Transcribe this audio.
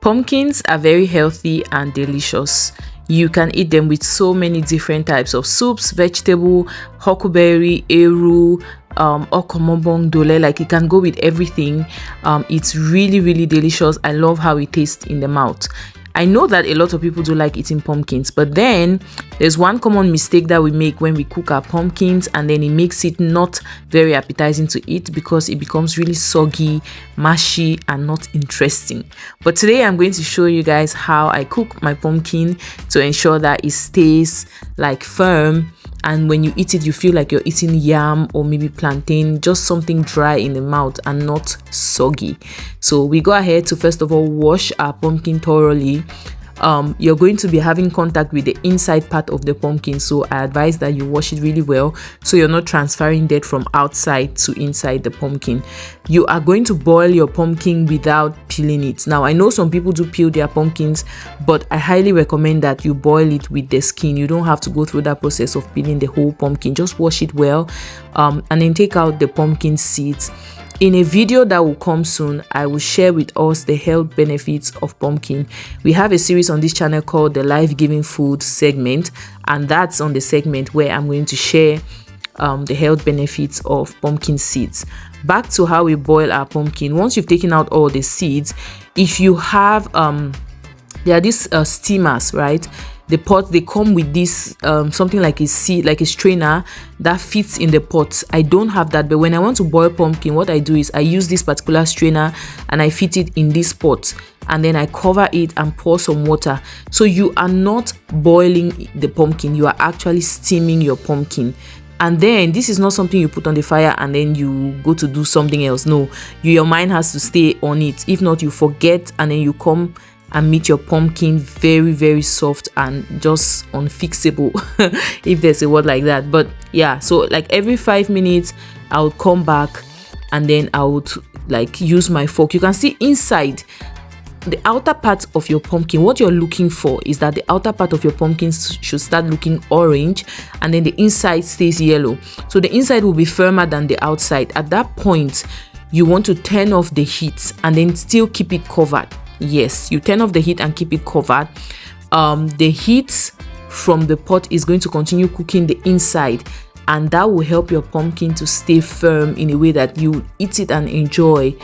Pumpkins are very healthy and delicious. You can eat them with so many different types of soups, vegetable, huckleberry, eru, okomobong dole. Like, it can go with everything. It's really delicious. I love how it tastes in the mouth. I know that a lot of people do like eating pumpkins, but then there's one common mistake that we make when we cook our pumpkins, and then it makes it not very appetizing to eat because it becomes really soggy, mushy, and not interesting. But today I'm going to show you guys how I cook my pumpkin to ensure that it stays like firm, and when you eat it you feel like you're eating yam or maybe plantain, just something dry in the mouth and not soggy. So we go ahead to first of all wash our pumpkin thoroughly. You're going to be having contact with the inside part of the pumpkin, so I advise that you wash it really well so you're not transferring dirt from outside to inside the pumpkin. You are going to boil your pumpkin without peeling it. Now, I know some people do peel their pumpkins, but I highly recommend that you boil it with the skin. You don't have to go through that process of peeling the whole pumpkin. Just wash it well, and then take out the pumpkin seeds. In a video that will come soon, I will share with us the health benefits of pumpkin. We have a series on this channel called the Life-Giving Food segment, and that's on the segment where I'm going to share the health benefits of pumpkin seeds. Back to how we boil our pumpkin. Once you've taken out all the seeds, if you have there are these steamers, right? The pot, they come with this something like a seed, like a strainer that fits in the pot. I don't have that, but when I want to boil pumpkin, what I do is I use this particular strainer and I fit it in this pot, and then I cover it and pour some water. So you are not boiling the pumpkin, you are actually steaming your pumpkin. And then this is not something you put on the fire and then you go to do something else. No, your mind has to stay on it. If not, you forget, and then you come and meet your pumpkin very soft and just unfixable, if there's a word like that. But yeah, so like every 5 minutes I would come back and then I would like use my fork. You can see inside the outer part of your pumpkin, what you're looking for is that the outer part of your pumpkin should start looking orange and then the inside stays yellow. So the inside will be firmer than the outside. At that point, you want to turn off the heat and then still keep it covered. Yes, you turn off the heat and keep it covered. The heat from the pot is going to continue cooking the inside, and that will help your pumpkin to stay firm in a way that you eat it and enjoy